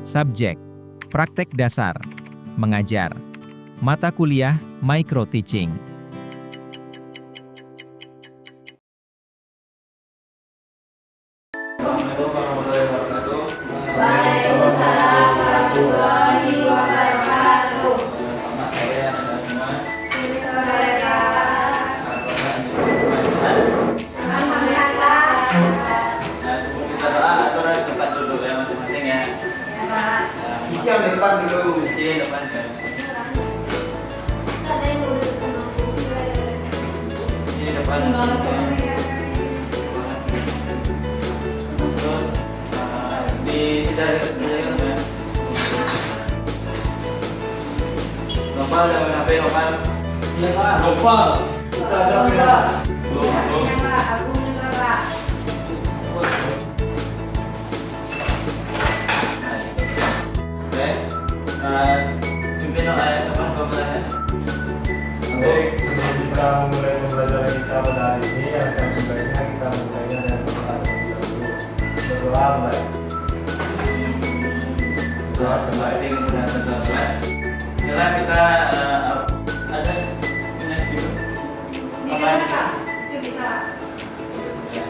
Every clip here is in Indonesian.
Subjek: praktek dasar, mengajar. Mata kuliah: micro teaching. Assalamualaikum warahmatullahi wabarakatuh. Waalaikumsalam warahmatullahi wabarakatuh. Sama saya Anda semua. Alhamdulillah. Nah, sebelum kita doa, atur tempat duduk ya masing-masing ya. Isi yang depan dulu, isi yang depan ya. Isi yang depan. Terus di sini ada ya. Nopal jangan HP Nopal. Nopal. Aku juga Pak. Oke. Pimpin ayat apa pembelajaran? Baik, sebelum kita memulai pembelajaran kita pada hari ini, akan baiknya kita mulainya dengan doa terlebih dahulu. Berdoa mulai. Doa terbaik kemudian terdoa. Sekarang kita ada punya video. Apa ini? Bisa. Ya.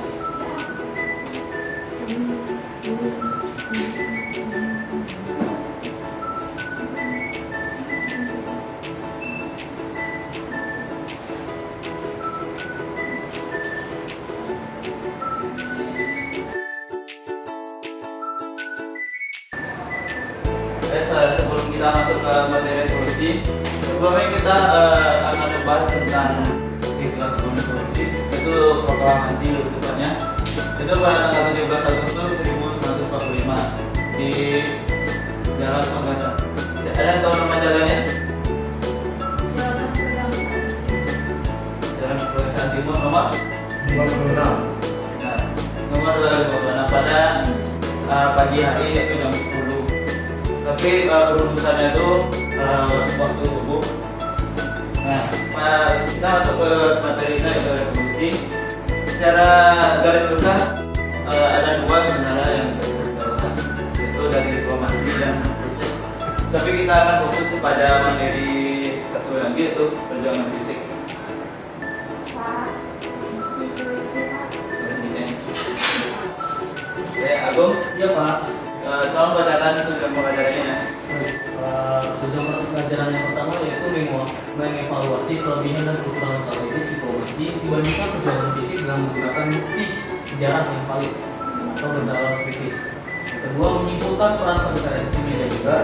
Sebelum kita masuk ke materi solusi, sebelumnya kita akan membahas tentang istilah sebelum solusi, itu proklamasi lebih tepatnya. Itu pada tanggal 17 Agustus 1945 di Jalan Penggasan. Ada yang tahu nama jalannya? Jalan Penggasan Timur nomor 56. nah, nomor 56 pada pagi hari yaitu jam 10. Tapi perumusannya itu waktu subuh. Nah, kita masuk ke materi kita yaitu revolusi. Secara garis besar ada dua sebenarnya yang bisa kita bahas, yaitu dari diplomasi dan revolusi. Tapi kita akan fokus kepada materi satu lagi yaitu perjuangan fisik. Oke, Agung, Iya Pak. tolong bacakan tujuan pembelajarannya ya. Tujuan pelajaran yang pertama yaitu mengevaluasi kelebihan dan kekurangan strategis diplomasi dibandingkan perjuangan fisik dengan menggunakan bukti sejarah yang valid atau berdasar kritis. Yang kedua, menyimpulkan peran bangsa sivil dan juga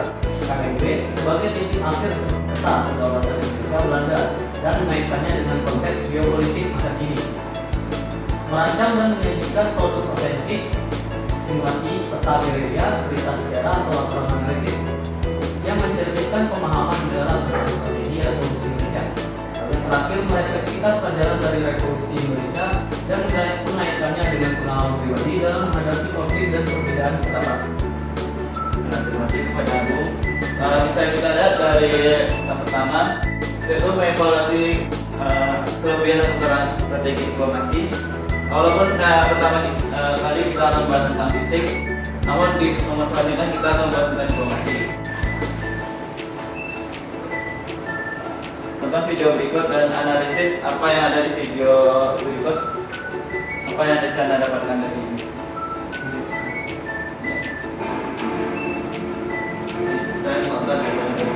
KBB sebagai titik akhir peta kedaulatan Indonesia Belanda dan mengaitkannya dengan konteks geopolitik masa kini. Merancang dan menyajikan produk otentik simulasi peta gerilya, berita sejarah atau laporan analisis yang mencerminkan pemahaman negara tentang strategi revolusi Indonesia. Lalu terakhir, merefleksikan pelajaran dari revolusi Indonesia dan mengaitkannya dengan pengalaman pribadi dalam menghadapi konflik dan perbedaan pendapat. Nah, terima kasih kepada Agung. Bisa kita lihat dari yang pertama yaitu mengevaluasi kelebihan dan kekurangan strategi diplomasi. Walaupun pertama kali kita akan bahas tentang fisik, namun di nomor selanjutnya kita akan bahas tentang diplomasi. Tonton video berikut dan analisis apa yang ada di video berikut, apa yang bisa Anda dapatkan dari ini. Saya nonton dari YouTube.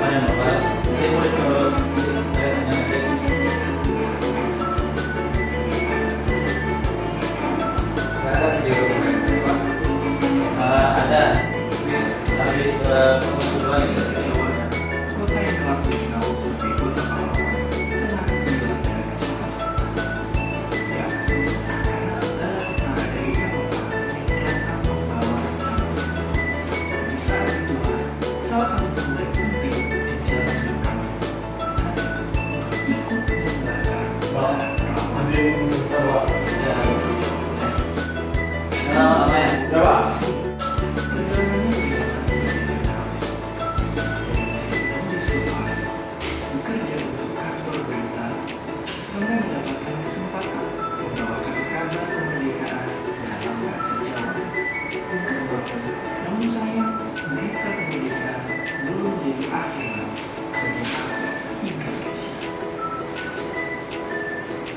Apa yang Bapak? Ini boleh coba saya tanya aja. Ada video Pak. Ada. Habis pengumuman ini videonya. Kota yang telah dikenal sebagai kota pahlawan tengah menyelenggarakan masa. Ya, karena adalah kota dari Eropa yang datang membawa campur. Di saat itulah salah satu pemuda penting di jalan kami ikut membakar pahlawan. Ya. Nah, apa ya? Berapa? Perjalanannya dilakukan sebagai jurnalis. Dari Inggris lepas bekerja untuk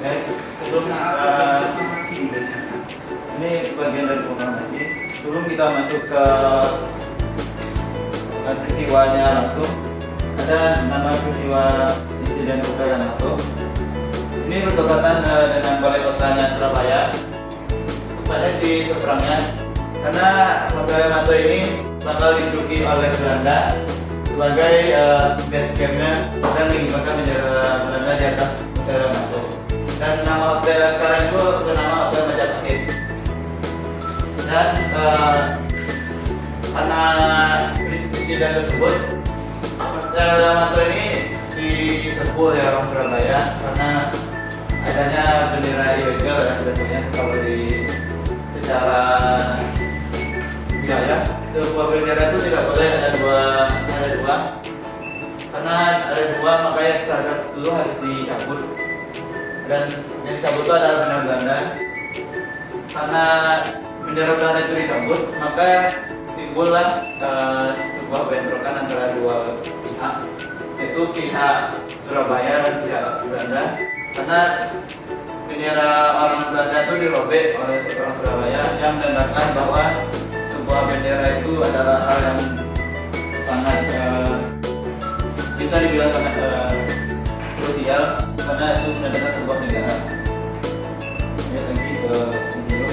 Guys, sebelum Saat proklamasi dibacakan. ini bagian dari proklamasi. Sebelum kita masuk ke peristiwanya langsung, ada nama peristiwa insiden Hotel Yamato. Ini bertepatan dengan balai kotanya Surabaya, tepatnya di seberangnya. Karena Hotel Yamato ini bakal diduduki oleh Belanda sebagai base campnya dan mengibarkan bendera Belanda di atas Hotel Yamato. Dan nama hotel sekarang itu bernama Hotel Majapahit. Dan karena insiden tersebut, Hotel Yamato ini diserbu oleh orang Surabaya karena adanya bendera ilegal ya biasanya kalau di secara wilayah sebuah bendera itu tidak boleh ada dua karena ada dua makanya saat dulu harus dicabut dan yang dicabut itu adalah bendera Belanda. Karena bendera Belanda itu dicabut maka timbullah sebuah bentrokan antara dua pihak, yaitu pihak Surabaya dan pihak Belanda. Karena bendera orang Belanda itu dirobek oleh orang Surabaya yang menandakan bahwa sebuah bendera itu adalah hal yang sangat bisa dibilang sangat krusial karena itu menandakan sebuah negara. Ini lagi ke video.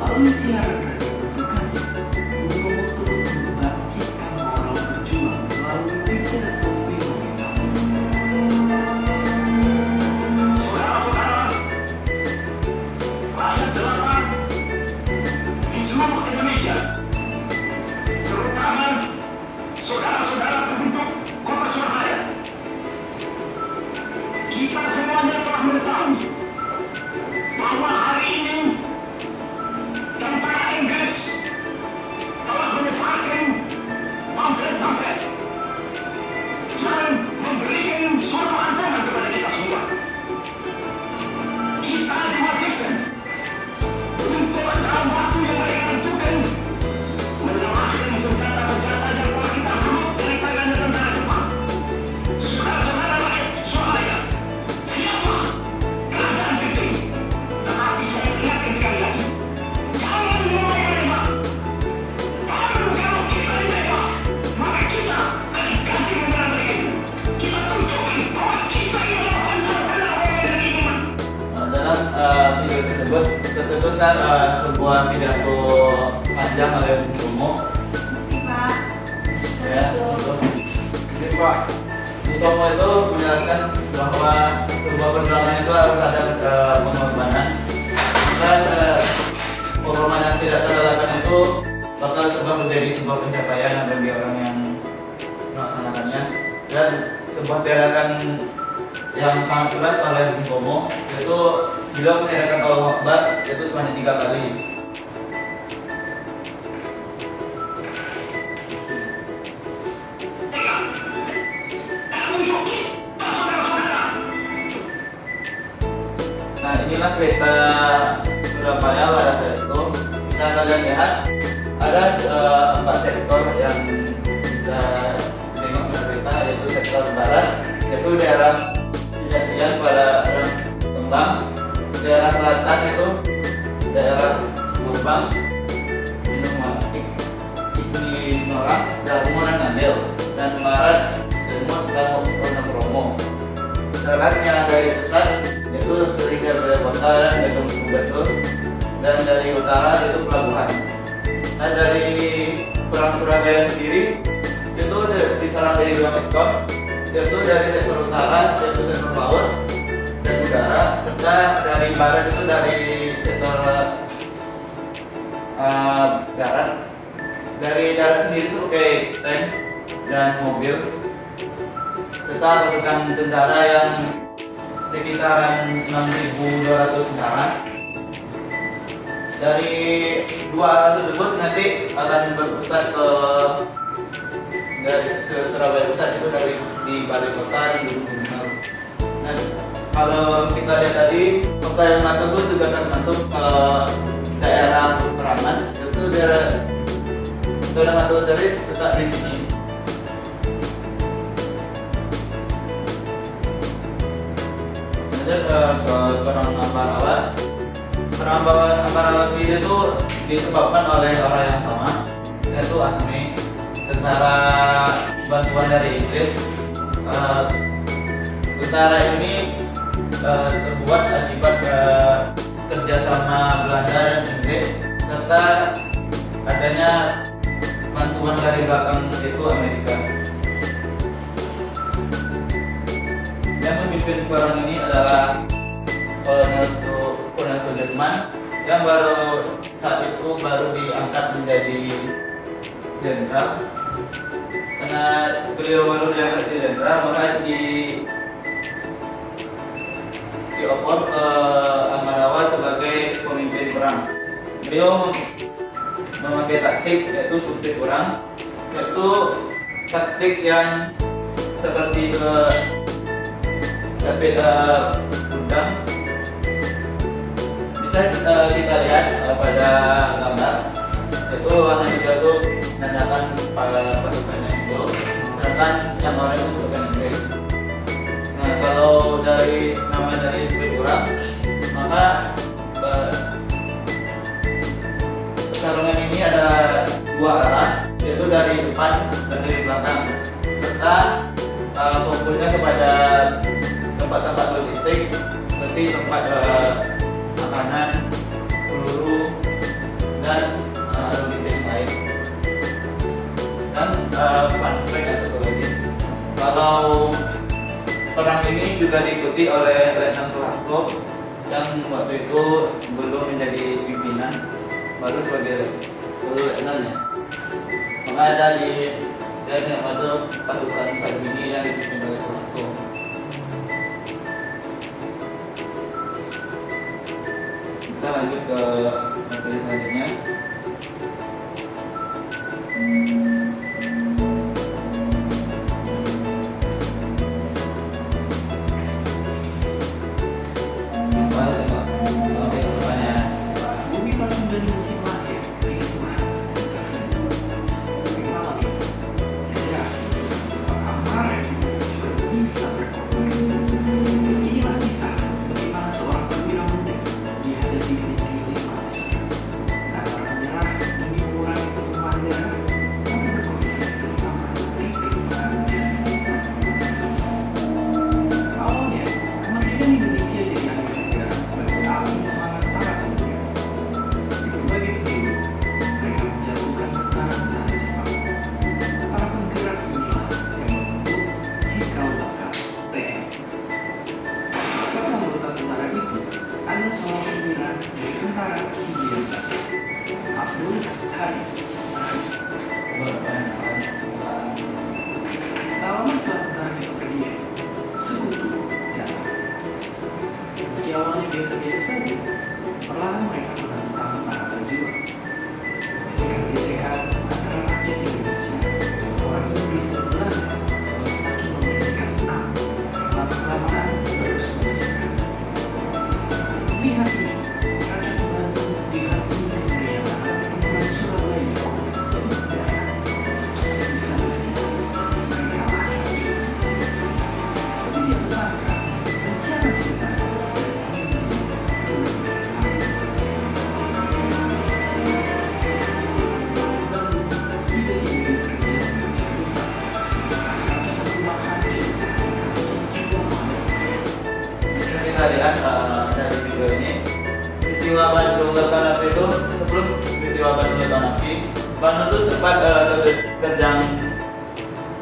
Melalui siaran radio bentukannya, Bung Tomo turut membangkitkan moral berjuang melalui pidato pilihan. Saudara-saudara, rakyat jelata di seluruh Indonesia, terutama saudara-saudara penduduk Kota Surabaya, kita semuanya telah mengetahui bahwa hari ini tentara Inggris telah menyebarkan pamflet-pamflet dan memberikan suara ancaman kepada kita semua. Kita diwajibkan untuk dalam waktu yang mereka tentukan menyerahkan senjata-senjata yang telah kita peluk dari tangan tentara Jepang. Saudara-saudara rakyat Surabaya, siapa keadaan penting, tetapi saya ingatkan sekali lagi, jangan mulai menembak. Kalau kita menembak, maka kita akan ganti dengan mereka. Kita tunjukkan bahwa kita ini adalah benar-benar orang yang beriman. Dalam video tersebut kan sebuah pidato panjang oleh Bung Tomo. Pak. Ya, jadi Pak, Bung Tomo itu menjelaskan bahwa sebuah perjuangan itu harus ada pengorbanan. Dan pengorbanan yang tidak terelakkan itu bakal menjadi sebuah pencapaian bagi orang yang melaksanakannya. Dan sebuah tindakan yang sangat keras oleh Bung Tomo yaitu beliau meneriakkan Allahu Akbar yaitu sebanyak 3 kali. Nah inilah peta Surabaya pada saat itu. Bisa kalian lihat ada 4 sektor yang bisa tengok di peta, yaitu sektor barat yaitu daerah Kejadian pada Kembang, daerah selatan itu daerah Gobang, Inomatik, Ikni Norak, Darmo dan Ngandel, dan barat Semut dan Wonokromo. Darat yang dari pusat yaitu terdiri dari kota dan gedung gubernur, dan dari utara itu pelabuhan. Nah dari perang Surabaya sendiri itu diserang dari 2 sektor, yaitu dari sektor utara yaitu sektor laut dan udara, serta dari barat itu dari sektor darat. Dari darat sendiri itu kayak tank dan mobil, serta pasukan tentara yang sekitaran 6.200 tentara. Dari 2 arah tersebut nanti akan berpusat ke dari Surabaya pusat itu dari di balai kota dan gunung-gunung. Nah, kalau kita lihat tadi, kota yang Mato itu juga termasuk daerah peperangan. Itu daerah Mato dari tetap di sini. Kemudian ke perang Ambarawa ini itu disebabkan oleh orang yang sama, yaitu Ahme, tentara bantuan dari Inggris. Tentara ini terbuat akibat kerjasama Belanda dan Inggris serta adanya bantuan dari belakang itu Amerika. Yang memimpin perang ini adalah Kolonel Sudirman yang saat itu baru diangkat menjadi jenderal. Karena beliau baru diangkat jadi jenderal, maka diopor ke Ambarawa sebagai pemimpin perang. Beliau memakai taktik yaitu subjek perang, yaitu taktik yang seperti tapi udang. Bisa kita lihat pada gambar itu warna hijau itu menandakan pasukannya itu, sedangkan yang oranye itu pasukan Inggris. Nah, kalau dari nama dari subjek perang, maka pertarungan ini ada dua arah, yaitu dari depan dan dari belakang, serta fokusnya kepada tempat-tempat logistik seperti tempat makanan, peluru, dan logistik yang lain. Dan fun fact yang satu lagi, kalau perang ini juga diikuti oleh Letnan Soeharto yang waktu itu belum menjadi pimpinan, baru sebagai letnan ya. Maka ada di yang ada pasukan Sarbini yang dipimpin oleh Soeharto. Kita lanjut ke materi selanjutnya. Bumi Pasundan mungkin lahir dari Tuhan tersebut. Tapi malam ini, sejarah amarah juga bisa berkorban. Inilah kisah bagaimana seorang perwira muda dihadapi dengan masa. Antara menyerah demi mengurangi pertumbuhan darah atau berkorban bersama titik perang. Awalnya, kemerdekaan Indonesia jadi angin segar bagi alam semangat para pemuda. Di berbagai penjuru, mereka menjatuhkan tentara-tentara Jepang. Para penggerak inilah yang membentuk cikal bakal TNI. Satu anggota tentara itu adalah seorang perwira dari tentara Hindia Belanda, Abdul Haris Nasution. Tak lama setelah tentara itu berdiri, sekutu datang. Meski awalnya biasa-biasa saja, perlahan mereka menentang para pejuang. Gesekan-gesekan antara rakyat Indonesia dan orang Inggris dan Belanda semakin memberikan lama-kelamaan terus mendesak. Lihat ini, rakyat membantu digantung kemeriahan pertempuran Surabaya dan udara. Bisa saja mereka asal juga. Tapi siapa sangka, rencana sebenarnya sudah Kita lihat dari video ini, peristiwa Bandung Lautan Api itu sebelum peristiwa Bandung Lautan Api, Bandung itu sempat terjang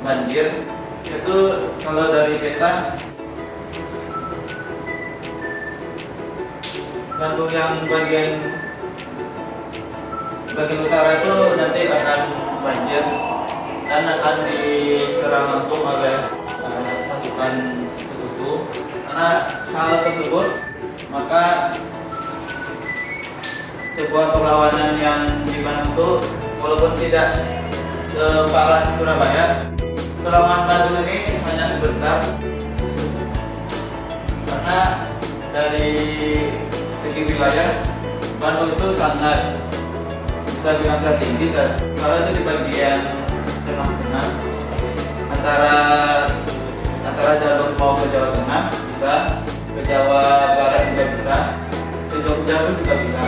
banjir. Itu kalau dari peta Bandung yang bagian utara itu nanti akan banjir dan akan diserang langsung oleh pasukan Sekutu. Karena hal tersebut, maka sebuah perlawanan yang di Bandung itu walaupun tidak separah Surabaya, perlawanan Bandung ini hanya sebentar karena karena dari segi wilayah Bandung itu sangat stabilitasnya tinggi, soalnya itu di bagian tengah-tengah antara jalur mau ke Jawa Tengah bisa, ke Jawa Barat juga bisa, ke Jogja pun juga bisa.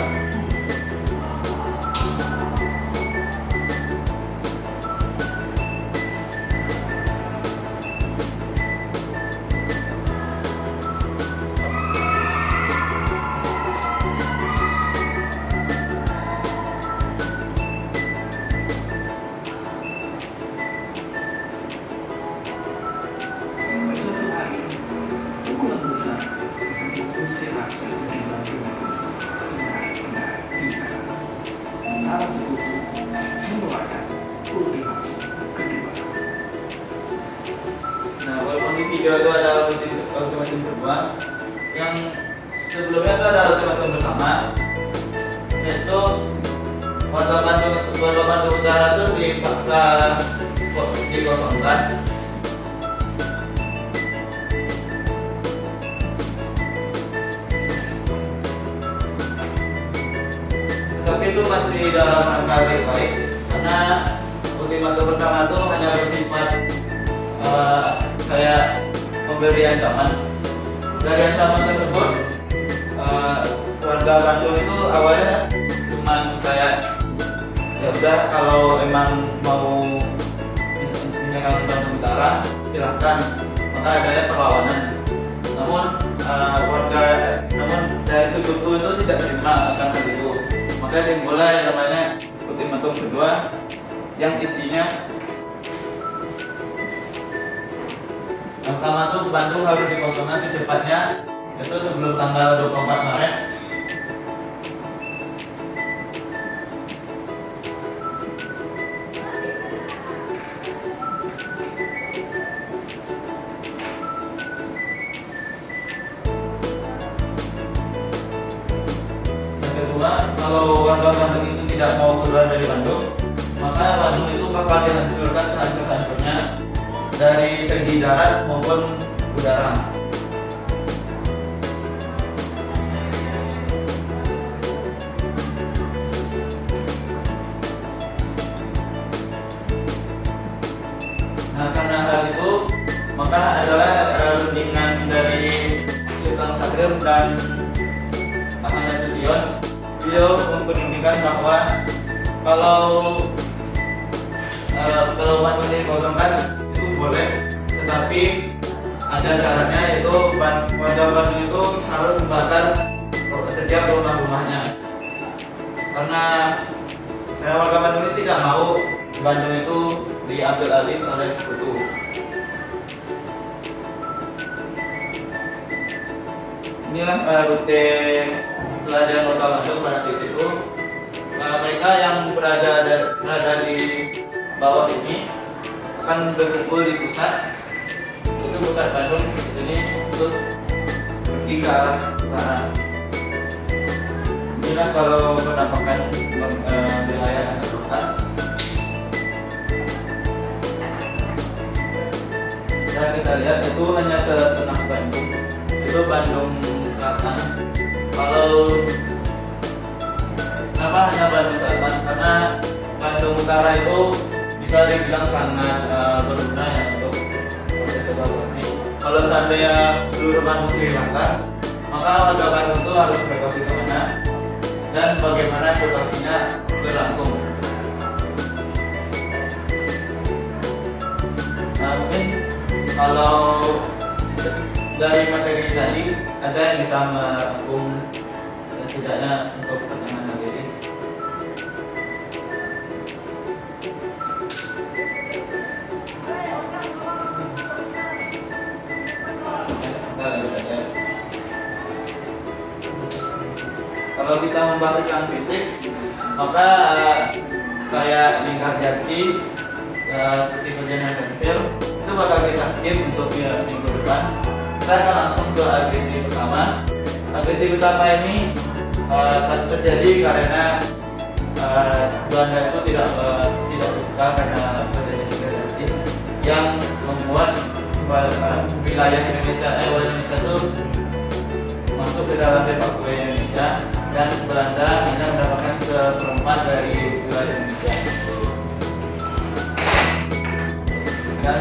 Sampai suatu hari, pukulan besar mengusir rakyat dari Bandung. Benar-benar tidak. Tentara Sekutu mengeluarkan ultimatum kedua. Nah, walaupun di video itu ada ultimatum kedua, yang sebelumnya itu ada ultimatum pertama, yaitu Kota Bandung Utara itu dipaksa dikosongkan. Tapi itu masih dalam rangka baik-baik, karena ultimatum pertama itu hanya bersifat kayak memberi ancaman. Dari ancaman tersebut, warga Bandung itu awalnya cuman kayak ya udah, kalau emang mau menyerang Bandung Utara silahkan, maka adanya perlawanan. Namun namun dari sekutu itu tidak terima akan hal itu. Maka timbullah yang namanya ultimatum kedua, yang isinya yang pertama tuh Bandung harus dikosongkan secepatnya, itu sebelum tanggal 24 Maret. Yang kedua, kalau warga Bandung itu tidak mau keluar dari Bandung, maka Bandung itu bakal dihancurkan sehancur-hancurnya dari segi darat maupun udara. Nah, karena hal itu, maka adalah rundingan dari Sultan Syahrir dan Ahmad Sution. Beliau memperhatikan bahwa kalau Bandung dikosongkan itu boleh, tetapi ada syaratnya, yaitu warga Bandung itu harus membakar setiap rumah-rumahnya. Karena warga Bandung itu tidak mau Bandung itu diambil alih oleh sekutu. Inilah rute pelajaran lokal Bandung pada titik itu. Mereka yang berada di bawah ini akan berkumpul di pusat, itu pusat Bandung di sini, terus pergi ke arah sana. Inilah kalau penampakan wilayah yang pusat. Dan kita lihat itu hanya setengah Bandung, itu Bandung Selatan. Kenapa hanya Bandung Selatan? Karena Bandung Utara itu bisa dibilang sangat berguna ya untuk proses evakuasi. Kalau seandainya seluruh Bandung dihilangkan, maka warga Bandung itu harus evakuasi kemana dan bagaimana evakuasinya berlangsung. Nah, mungkin kalau dari materi tadi ada yang bisa merangkum setidaknya untuk pertanyaan materi. Kalau kita membahas tentang fisik, maka kayak lingkar jati, seperti perjalanan pensil, itu bakal kita skip untuk minggu depan. Kita akan langsung ke agresi pertama. Agresi pertama ini terjadi karena Belanda itu tidak suka karena terjadi lingkar jati yang membuat wilayah Indonesia itu masuk ke dalam Papua Indonesia dan Belanda hanya mendapatkan seperempat dari wilayah Indonesia. Dan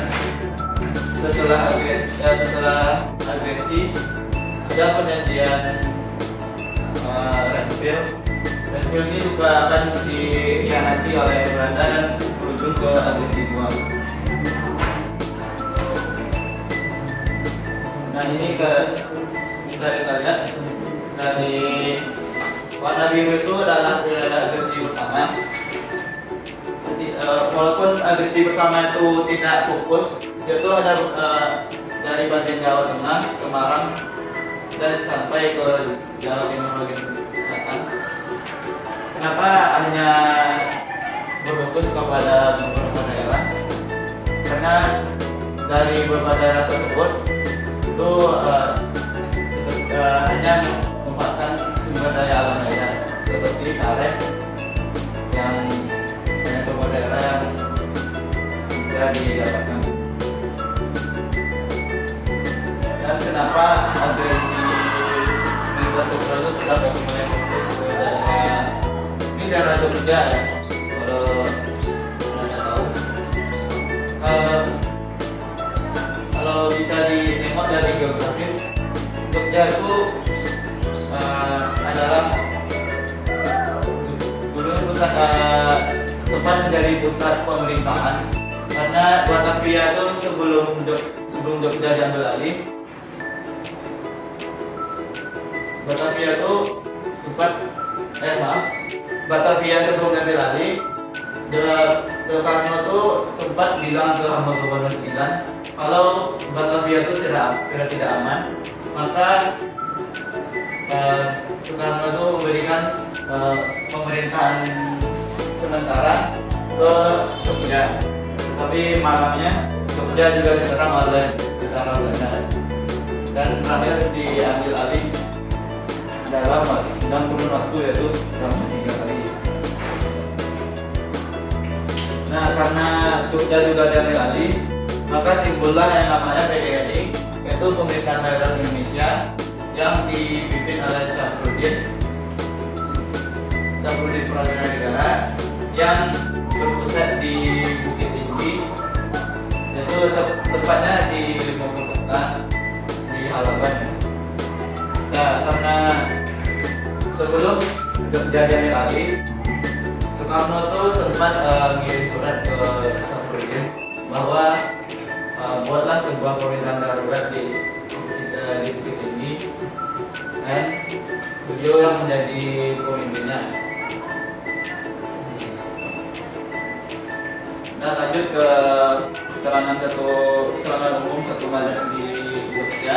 setelah agresi ada perjanjian Renville. Renville ini juga akan dikhianati oleh Belanda dan berujung ke agresi Guam. Nah ini bisa kita lihat dari warna biru itu adalah wilayah agresi pertama. Jadi, walaupun agresi pertama itu tidak fokus, itu ada dari bagian Jawa Tengah, Semarang, dan sampai ke Jawa Timur bagian selatan. Kenapa hanya berfokus kepada beberapa daerah? Karena dari beberapa daerah tersebut itu hanya memanfaatkan sumber daya alam daerah seperti karet yang banyak beberapa daerah yang bisa didapatkan. Dan kenapa agresi militer Jogja itu sudah mulai fokus ke daerah ini daerah Jogja ya, kalau anda tahu. Kalau bisa ditengok dari geografis, Jogja itu adalah dulu pusat tempat menjadi pusat pemerintahan, karena Batavia itu sebelum Jogja diambil alih, Batavia itu Batavia sebelum diambil alih, Soekarno itu sempat bilang ke Hamengkubuwono IX, kalau Batavia itu sudah tidak aman, maka Soekarno itu memberikan pemerintahan sementara ke Jogja. Tapi malamnya Jogja juga diserang oleh tentara Belanda dan terakhir diambil alih dalam kurun waktu yaitu selama 3 hari. Nah, karena Jogja juga diambil alih, maka timbullah yang namanya PDRI, yaitu Pemerintahan Daerah Indonesia yang dipimpin oleh Syafruddin Prawira Negara yang berpusat di Bukit Tinggi, yaitu tepatnya di 50 kota di Halaban. Nah, karena sebelum Jogja diambil alih, Soekarno itu sempat ngirim surat ke Syafruddin bahwa buatlah sebuah pemerintahan darurat di Bukit Tinggi dan beliau yang menjadi pemimpinnya. Nah, lanjut ke serangan umum 1 Maret di Jogja.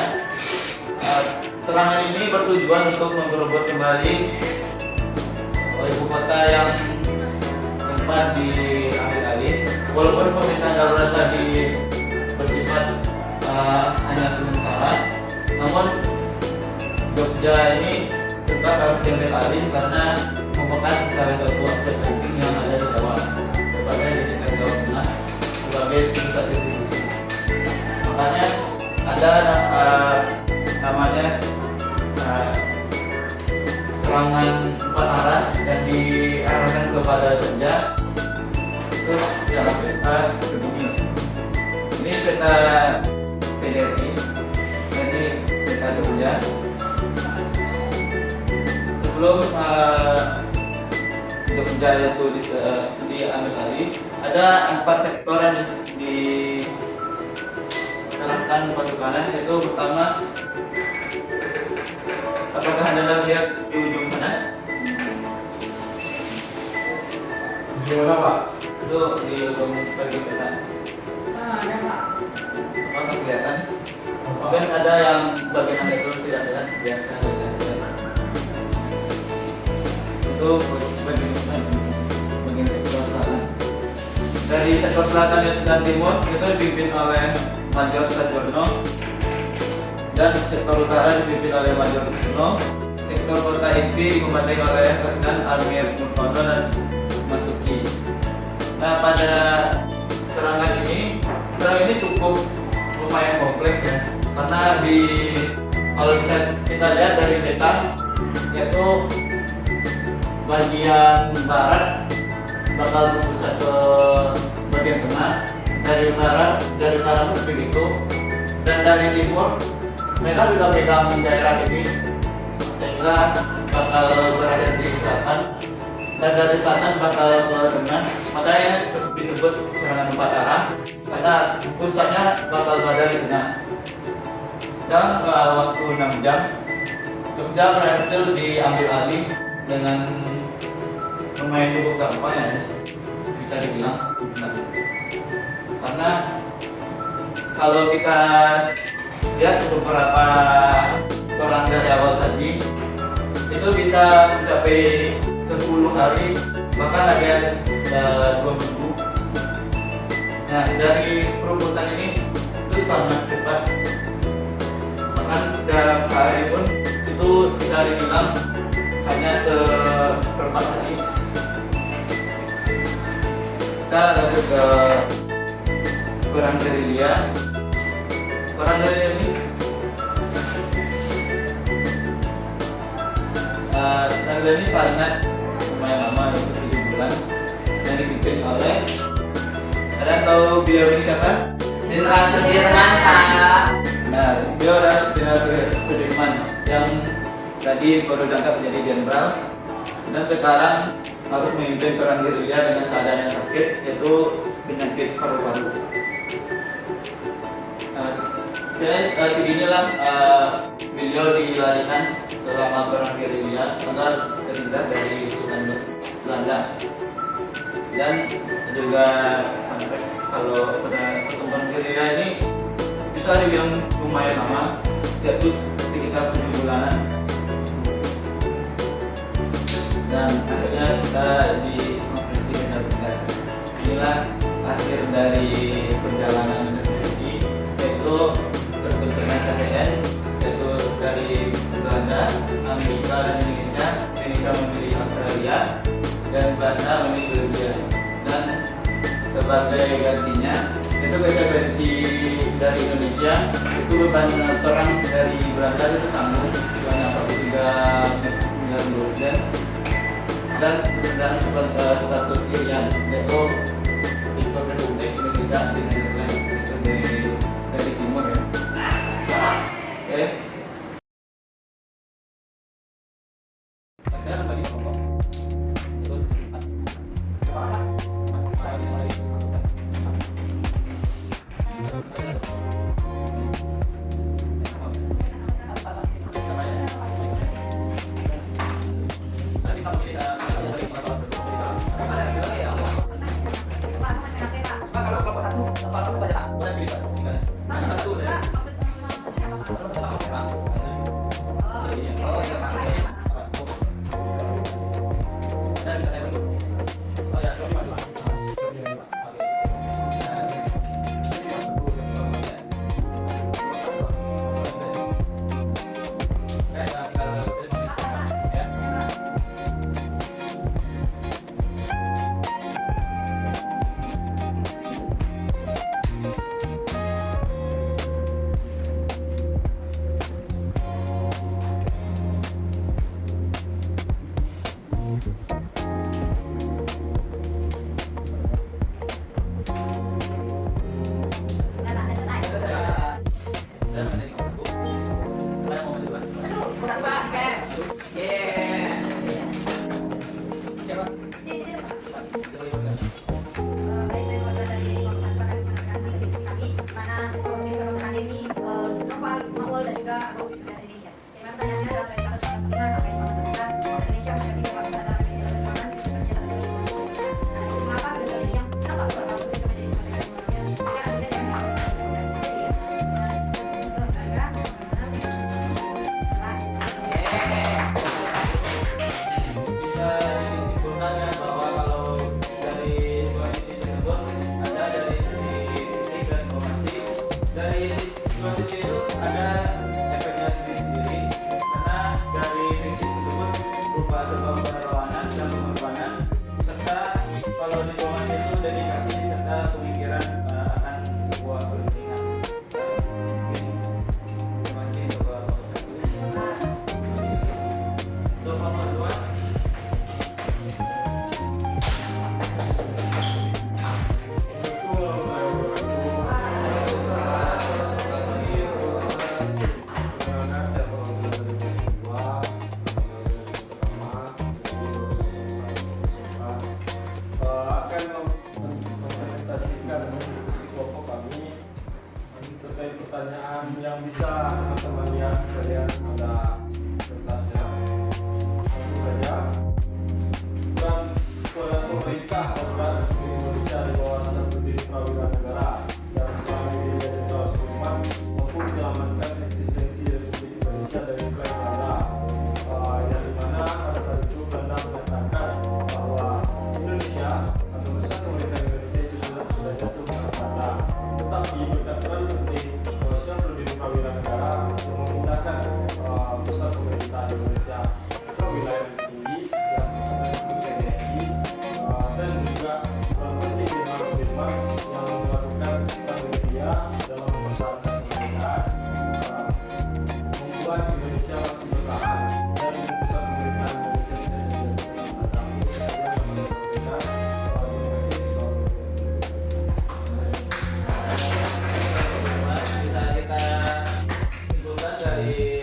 Serangan ini bertujuan untuk merebut kembali ibu kota yang sempat diambil alih. Walaupun pemerintahan darurat tadi bersifat hanya sementara, namun Jogja ini tetap harus diambil alih karena merupakan salah satu aspek penting yang ada di Jawa, sebagai di Jawa Tengah sebagai pusat distribusi. Makanya ada namanya serangan 4 arah dan diarahkan kepada Jogja. Terus dalam peta begini, ini peta PDRI, jadi peta Jogja. Sebelum Jogja itu diambil alih, ada 4 sektor yang dikerahkan pasukannya, yaitu pertama, apakah Anda melihat di ujung sana? Gimana Pak? Itu di ujung bagian peta. Ada Pak. Apakah kelihatan? Mungkin ada yang bagian akhir itu tidak kelihatan, biasa. Itu bagian sektor selatan. Dari sektor selatan dan timur itu dipimpin oleh Major Sajono, dan sektor utara dipimpin oleh Major Suno. Sektor kota inti dikomandangi oleh Letnan Amir Murtono dan Masuki. Nah, pada serangan ini cukup lumayan kompleks ya, karena kalau kita lihat dari peta, yaitu bagian barat bakal berpusat ke bagian tengah, dari utara pun begitu, dan dari timur mereka juga pegang daerah ini sehingga bakal berada di selatan, dan dari selatan bakal ke tengah. Makanya disebut serangan empat arah karena pusatnya bakal berada di tengah. Dalam waktu 6 jam Jogja berhasil diambil alih dengan pemain cukup gampang ya, bisa dibilang. Karena kalau kita lihat beberapa perang dari awal tadi itu bisa mencapai 10 hari, bahkan ada yang 2 minggu. Nah, dari perebutan ini itu sangat cepat, bahkan dalam sehari pun itu bisa dibilang hanya seperempat hari. Kita lanjut ke perang gerilya. Perang gerilya ini ini sangat lumayan lama, yaitu 7 bulan, yang dipimpin oleh, ada tahu beliau ini siapa? Jenderal Sudirman, Pak. Nah, beliau adalah Jenderal Sudirman yang tadi baru diangkat menjadi jenderal dan sekarang harus memimpin perang gerilya dengan keadaan yang sakit, yaitu penyakit paru-paru. Seginilah beliau dilarikan selama perang gerilya agar terhindar dari sultan Belanda. Dan juga sampai kalau pada pertempuran gerilya ini bisa dibilang lumayan lama, yaitu sekitar 7 bulanan. Dan akhirnya kita di konferensi Medan Tegas. Inilah akhir dari perjalanan konferensi, yaitu terbentuknya KTN, yaitu dari Belanda, Amerika dan Indonesia. Indonesia memilih Australia dan Belanda memilih Belgia. Dan sebagai gantinya itu konferensi dari Indonesia itu beban perang dari Belanda itu tanggung sebanyak 43 miliar dolar, dan status Irian, yaitu Republik Indonesia di Netherlands, itu dari timur ya. Oke. Sekarang kembali ke Hongkong. Itu cepat. Dari situasi itu ada efeknya sendiri. kalian ada kertasnya. Langsung saja. Peran pemerintah aturan Indonesia di bawah satu di perwira negara dan melalui Jenderal Sudirman mampu menyelamatkan eksistensi Republik Indonesia dari klaim Belanda. Yang dimana pada saat itu Belanda menyatakan bahwa Indonesia atau pusat pemerintah Indonesia itu sudah jatuh ke Belanda. Tetapi berkat peran penting Indonesia berdiri prawira negara yang memindahkan pusat pemerintah Indonesia ke wilayah yang tinggi dan ke TNI dan juga peran penting Jenderal Sudirman yang melakukan media dalam mempertahankan kemerdekaan, membuat Indonesia masih bertahan dan pusat pemerintahan Indonesia tidak Bisa kita simpulkan dari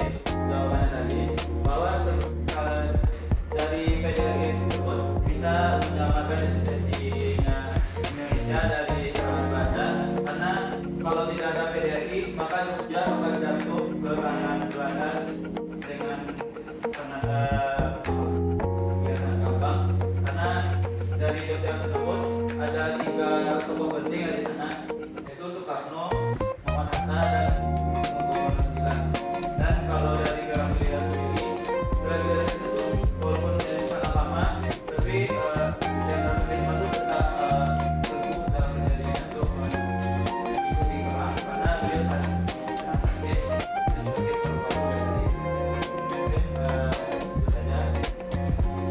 jawabannya tadi bahwa dari PDRI tersebut bisa menyelamatkan eksistensinya Indonesia dari serangan Belanda, karena kalau tidak ada PDRI maka Jogja akan jatuh ke tangan Belanda dengan sangat gampang, karena dari Jogja tersebut ada 3 tokoh penting di sana, yaitu Soekarno, Muhammad Hatta, dan Bung Karno. Dan kalau dari Gerang Militer sendiri, Gerang itu walaupun sangat lama, tapi Jenderal Sudirman itu tetap teguh dalam pendiriannya untuk mengikuti perang, karena beliau sangat sakit dan sakit paru-paru tadi. Mungkin itu saja.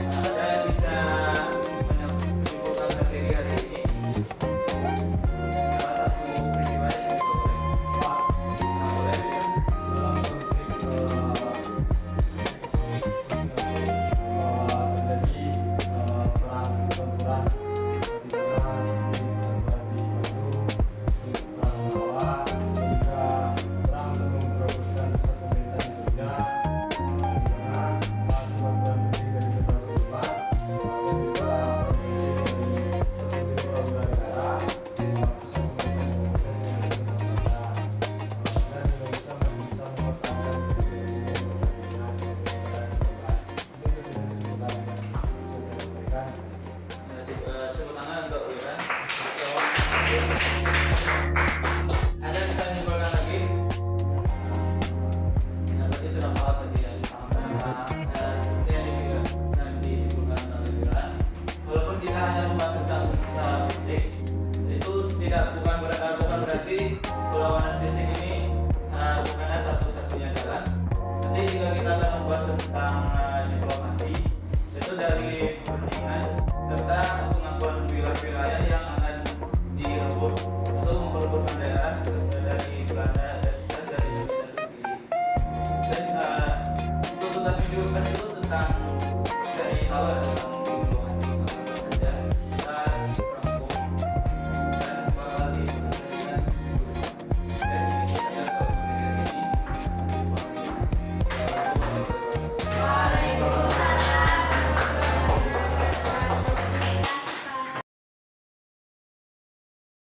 Saya bisa menyimpulkan materi hari ini. Salah satu peristiwa yang boleh dalam konflik terjadi perang benturan di mana di Bandung, perang Jawa, juga perang untuk memperebutkan pusat pemerintahan di Jogja, di mana perang penting dari Jenderal Sudirman dan juga penting dari seluruh prawira negara, pusat pemerintahan Indonesia dan Indonesia masih bisa mempertahankan eksistensi dan itu sudah disebutkan dan bisa saya berikan. tepuk tangan untuk Wiran. Anda bisa menyimpulkan lagi? Nah, berarti sudah paham berarti ya. Seperti yang disimpulkan oleh Wiran. Walaupun kita hanya membahas tentang masalah fisik, itu bukan berarti perlawanan fisik ini bukannya satu-satunya jalan. Nanti jika kita akan membahas tentang diplomasi, itu dari kepentingan serta pengakuan wilayah yang akan direbut atau memperebutkan daerah dari Belanda dan dari Indonesia sendiri. Dan untuk tugas minggu depan itu tentang dari awal